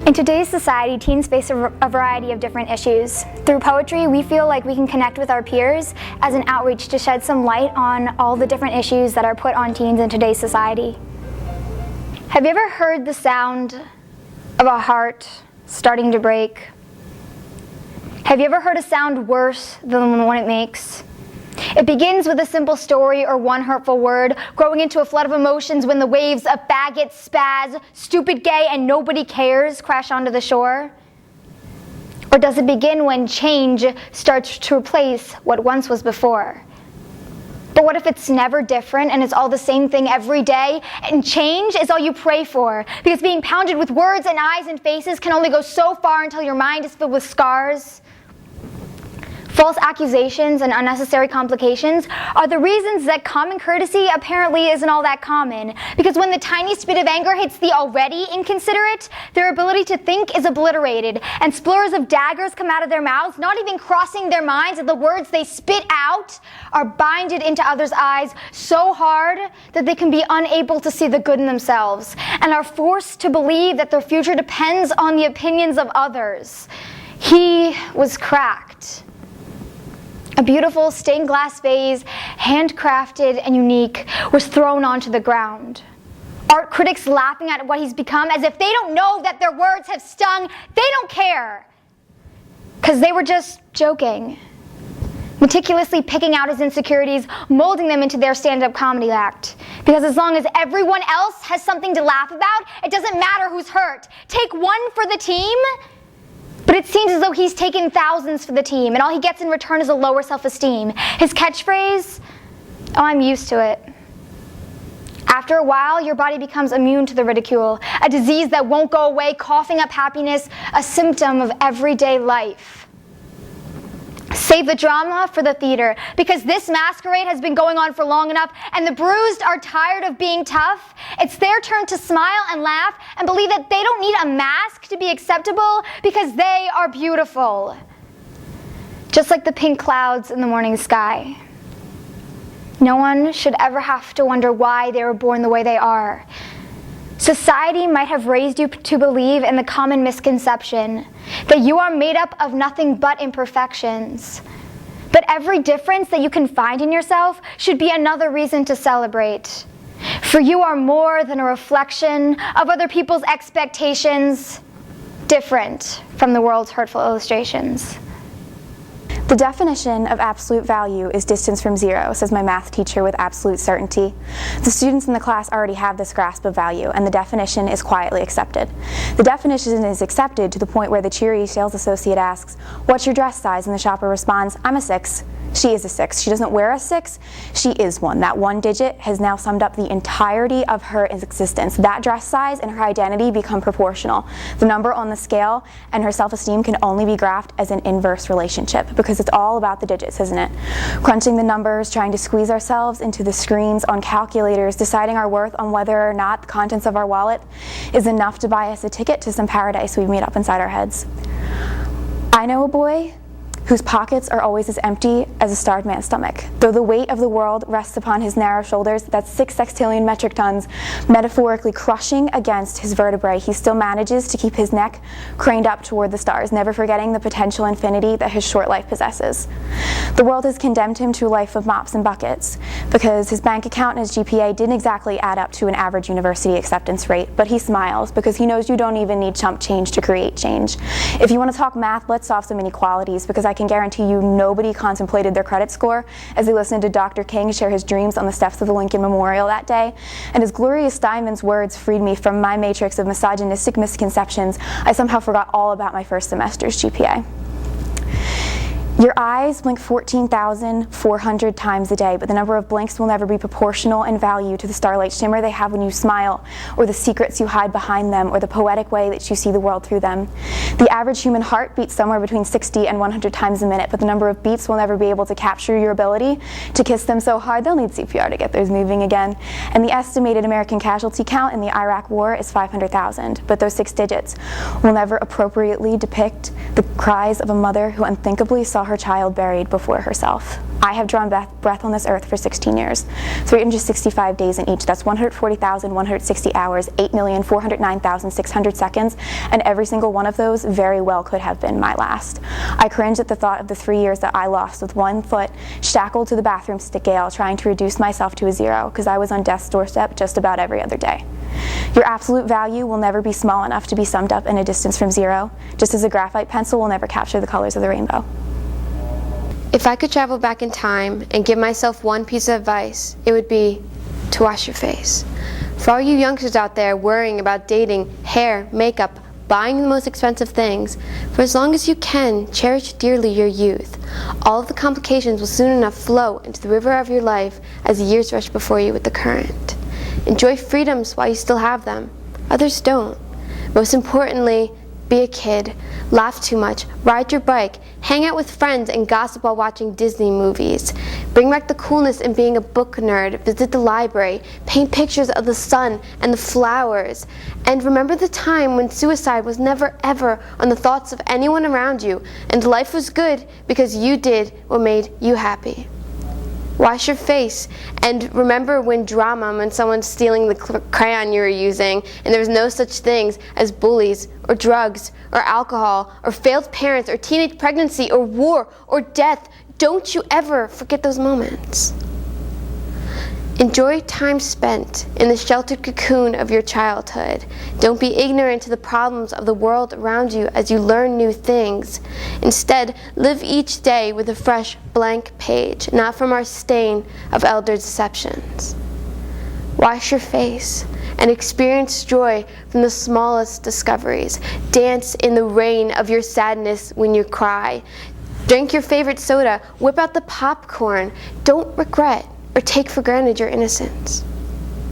In today's society, teens face a variety of different issues. Through poetry, we feel like we can connect with our peers as an outreach to shed some light on all the different issues that are put on teens in today's society. Have you ever heard the sound of a heart starting to break? Have you ever heard a sound worse than the one it makes? It begins with a simple story or one hurtful word, growing into a flood of emotions when the waves of faggot, spaz, stupid gay, and nobody cares crash onto the shore? Or does it begin when change starts to replace what once was before? But what if it's never different and it's all the same thing every day, and change is all you pray for? Because being pounded with words and eyes and faces can only go so far until your mind is filled with scars. False accusations and unnecessary complications are the reasons that common courtesy apparently isn't all that common. Because when the tiniest bit of anger hits the already inconsiderate, their ability to think is obliterated, and splurs of daggers come out of their mouths, not even crossing their minds, and the words they spit out are binded into others' eyes so hard that they can be unable to see the good in themselves, and are forced to believe that their future depends on the opinions of others. He was cracked. A beautiful stained glass vase, handcrafted and unique, was thrown onto the ground. Art critics laughing at what he's become as if they don't know that their words have stung. They don't care, because they were just joking. Meticulously picking out his insecurities, molding them into their stand-up comedy act. Because as long as everyone else has something to laugh about, it doesn't matter who's hurt. Take one for the team. But it seems as though he's taken thousands for the team, and all he gets in return is a lower self-esteem. His catchphrase, "Oh, I'm used to it." After a while, your body becomes immune to the ridicule, a disease that won't go away, coughing up happiness, a symptom of everyday life. Save the drama for the theater, because this masquerade has been going on for long enough, and the bruised are tired of being tough. It's their turn to smile and laugh and believe that they don't need a mask to be acceptable because they are beautiful. Just like the pink clouds in the morning sky. No one should ever have to wonder why they were born the way they are. Society might have raised you to believe in the common misconception that you are made up of nothing but imperfections. But every difference that you can find in yourself should be another reason to celebrate. For you are more than a reflection of other people's expectations, different from the world's hurtful illustrations. The definition of absolute value is distance from zero, says my math teacher with absolute certainty. The students in the class already have this grasp of value, and the definition is quietly accepted. The definition is accepted to the point where the cheery sales associate asks, "What's your dress size?" and the shopper responds, "I'm a 6. She is a 6. She doesn't wear a 6, she is one. That one digit has now summed up the entirety of her existence. That dress size and her identity become proportional. The number on the scale and her self-esteem can only be graphed as an inverse relationship, because it's all about the digits, isn't it? Crunching the numbers, trying to squeeze ourselves into the screens on calculators, deciding our worth on whether or not the contents of our wallet is enough to buy us a ticket to some paradise we've made up inside our heads. I know a boy whose pockets are always as empty as a starved man's stomach. Though the weight of the world rests upon his narrow shoulders, that's 6 sextillion metric tons, metaphorically crushing against his vertebrae, he still manages to keep his neck craned up toward the stars, never forgetting the potential infinity that his short life possesses. The world has condemned him to a life of mops and buckets, because his bank account and his GPA didn't exactly add up to an average university acceptance rate, but he smiles, because he knows you don't even need chump change to create change. If you want to talk math, let's solve some inequalities, because I can guarantee you nobody contemplated their credit score as they listened to Dr. King share his dreams on the steps of the Lincoln Memorial that day. And as Gloria Steinemann's words freed me from my matrix of misogynistic misconceptions, I somehow forgot all about my first semester's GPA. Your eyes blink 14,400 times a day, but the number of blinks will never be proportional in value to the starlight shimmer they have when you smile, or the secrets you hide behind them, or the poetic way that you see the world through them. The average human heart beats somewhere between 60 and 100 times a minute, but the number of beats will never be able to capture your ability to kiss them so hard they'll need CPR to get theirs moving again. And the estimated American casualty count in the Iraq War is 500,000, but those 6 digits will never appropriately depict the cries of a mother who unthinkably saw her child buried before herself. I have drawn breath on this earth for 16 years, 365 days in each. That's 140,160 hours, 8,409,600 seconds, and every single one of those very well could have been my last. I cringe at the thought of the 3 years that I lost with one foot shackled to the bathroom scale trying to reduce myself to a zero because I was on death's doorstep just about every other day. Your absolute value will never be small enough to be summed up in a distance from zero, just as a graphite pencil will never capture the colors of the rainbow. If I could travel back in time and give myself one piece of advice, it would be to wash your face. For all you youngsters out there worrying about dating, hair, makeup, buying the most expensive things, for as long as you can, cherish dearly your youth. All of the complications will soon enough flow into the river of your life as the years rush before you with the current. Enjoy freedoms while you still have them. Others don't. Most importantly, be a kid, laugh too much, ride your bike, hang out with friends and gossip while watching Disney movies. Bring back the coolness in being a book nerd, visit the library, paint pictures of the sun and the flowers. And remember the time when suicide was never ever on the thoughts of anyone around you and life was good because you did what made you happy. Wash your face, and remember when someone's stealing the crayon you were using, and there was no such things as bullies, or drugs, or alcohol, or failed parents, or teenage pregnancy, or war, or death. Don't you ever forget those moments. Enjoy time spent in the sheltered cocoon of your childhood. Don't be ignorant to the problems of the world around you as you learn new things. Instead, live each day with a fresh, blank page, not from our stain of elder deceptions. Wash your face and experience joy from the smallest discoveries. Dance in the rain of your sadness when you cry. Drink your favorite soda. Whip out the popcorn. Don't regret or take for granted your innocence.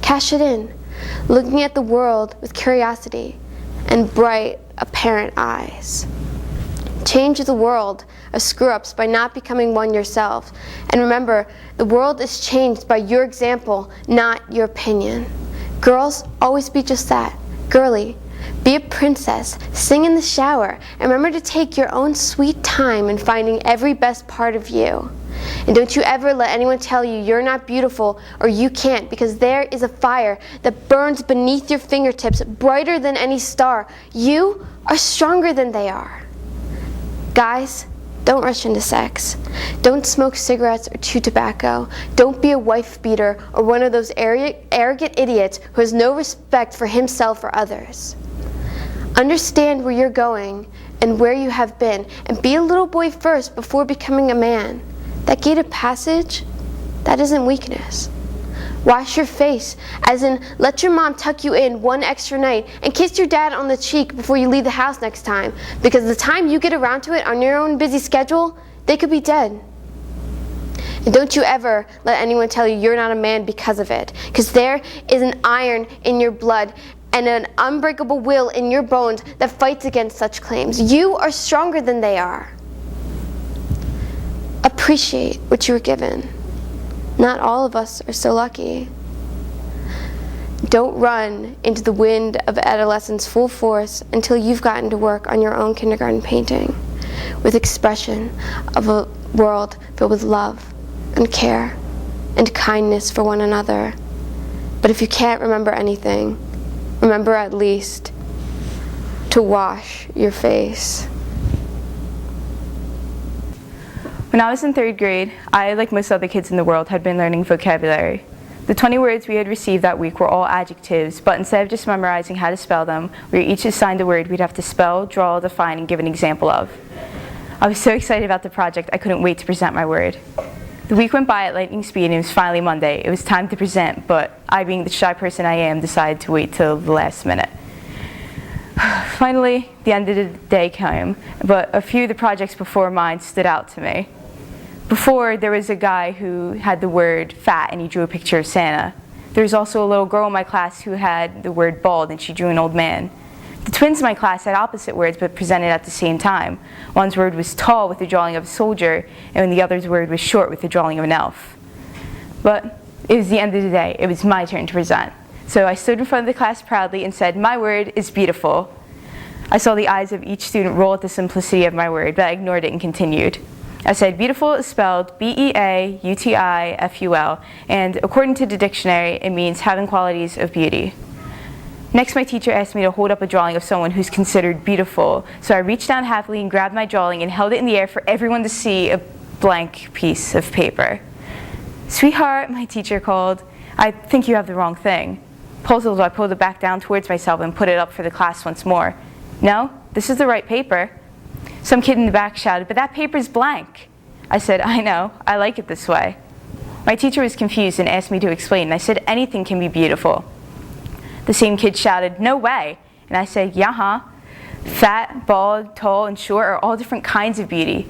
Cash it in, looking at the world with curiosity and bright, apparent eyes. Change the world of screw-ups by not becoming one yourself. And remember, the world is changed by your example, not your opinion. Girls, always be just that, girly. Be a princess, sing in the shower, and remember to take your own sweet time in finding every best part of you. And don't you ever let anyone tell you you're not beautiful or you can't, because there is a fire that burns beneath your fingertips, brighter than any star. You are stronger than they are. Guys, don't rush into sex. Don't smoke cigarettes or chew tobacco. Don't be a wife beater or one of those arrogant idiots who has no respect for himself or others. Understand where you're going and where you have been, and be a little boy first before becoming a man. That gate of passage, that isn't weakness. Wash your face, as in let your mom tuck you in one extra night and kiss your dad on the cheek before you leave the house next time, because the time you get around to it on your own busy schedule, they could be dead. And don't you ever let anyone tell you you're not a man because of it, because there is an iron in your blood and an unbreakable will in your bones that fights against such claims. You are stronger than they are. Appreciate what you were given. Not all of us are so lucky. Don't run into the wind of adolescence full force until you've gotten to work on your own kindergarten painting, with expression of a world filled with love and care and kindness for one another. But if you can't remember anything, remember at least to wash your face. When I was in 3rd grade, I, like most other kids in the world, had been learning vocabulary. The 20 words we had received that week were all adjectives, but instead of just memorizing how to spell them, we were each assigned a word we'd have to spell, draw, define, and give an example of. I was so excited about the project, I couldn't wait to present my word. The week went by at lightning speed and it was finally Monday. It was time to present, but I, being the shy person I am, decided to wait till the last minute. Finally, the end of the day came, but a few of the projects before mine stood out to me. Before, there was a guy who had the word fat and he drew a picture of Santa. There was also a little girl in my class who had the word bald and she drew an old man. The twins in my class had opposite words but presented at the same time. One's word was tall with the drawing of a soldier, and the other's word was short with the drawing of an elf. But it was the end of the day. It was my turn to present. So I stood in front of the class proudly and said, "My word is beautiful." I saw the eyes of each student roll at the simplicity of my word, but I ignored it and continued. I said, beautiful is spelled B-E-A-U-T-I-F-U-L, and according to the dictionary, it means having qualities of beauty. Next, my teacher asked me to hold up a drawing of someone who's considered beautiful, so I reached down happily and grabbed my drawing and held it in the air for everyone to see, a blank piece of paper. Sweetheart, my teacher called, I think you have the wrong thing. Puzzled, I pulled it back down towards myself and put it up for the class once more. No, this is the right paper. Some kid in the back shouted, but that paper's blank. I said, I know, I like it this way. My teacher was confused and asked me to explain, and I said, anything can be beautiful. The same kid shouted, no way. And I said, yeah, fat, bald, tall, and short are all different kinds of beauty.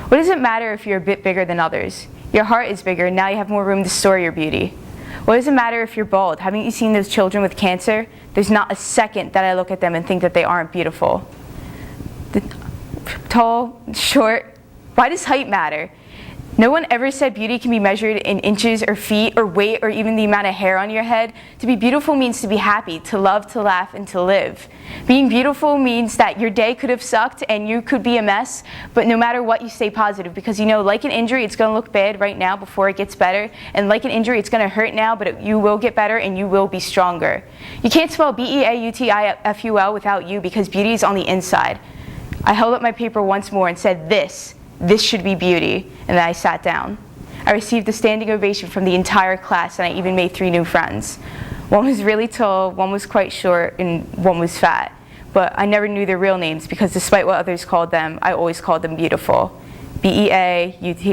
What does it matter if you're a bit bigger than others? Your heart is bigger, and now you have more room to store your beauty. What does it matter if you're bald? Haven't you seen those children with cancer? There's not a second that I look at them and think that they aren't beautiful. Tall, short, why does height matter? No one ever said beauty can be measured in inches or feet or weight or even the amount of hair on your head. To be beautiful means to be happy, to love, to laugh, and to live. Being beautiful means that your day could have sucked and you could be a mess, but no matter what, you stay positive because you know, like an injury, it's going to look bad right now before it gets better, and like an injury, it's going to hurt now, but you will get better and you will be stronger. You can't spell B-E-A-U-T-I-F-U-L without you because beauty is on the inside. I held up my paper once more and said, this should be beauty, and then I sat down. I received a standing ovation from the entire class, and I even made 3 new friends. One was really tall, one was quite short, and one was fat. But I never knew their real names because despite what others called them, I always called them beautiful. B-E-A-U-T-I-F-U-L.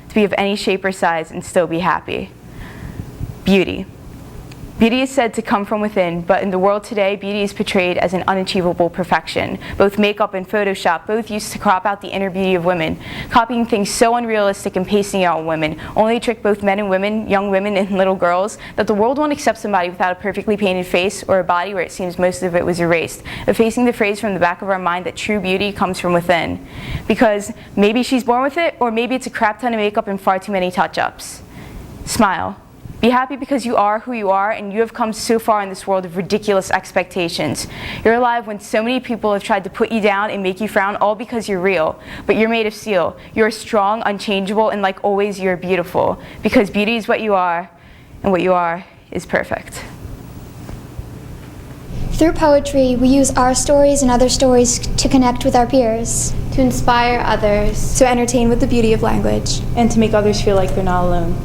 To be of any shape or size and still be happy. Beauty. Beauty is said to come from within, but in the world today, beauty is portrayed as an unachievable perfection. Both makeup and Photoshop, both used to crop out the inner beauty of women, copying things so unrealistic and pasting it on women, only to trick both men and women, young women and little girls, that the world won't accept somebody without a perfectly painted face or a body where it seems most of it was erased, effacing the phrase from the back of our mind that true beauty comes from within. Because maybe she's born with it, or maybe it's a crap ton of makeup and far too many touch-ups. Smile. Be happy because you are who you are, and you have come so far in this world of ridiculous expectations. You're alive when so many people have tried to put you down and make you frown, all because you're real. But you're made of steel. You're strong, unchangeable, and like always, you're beautiful. Because beauty is what you are, and what you are is perfect. Through poetry, we use our stories and other stories to connect with our peers. To inspire others. To entertain with the beauty of language. And to make others feel like they're not alone.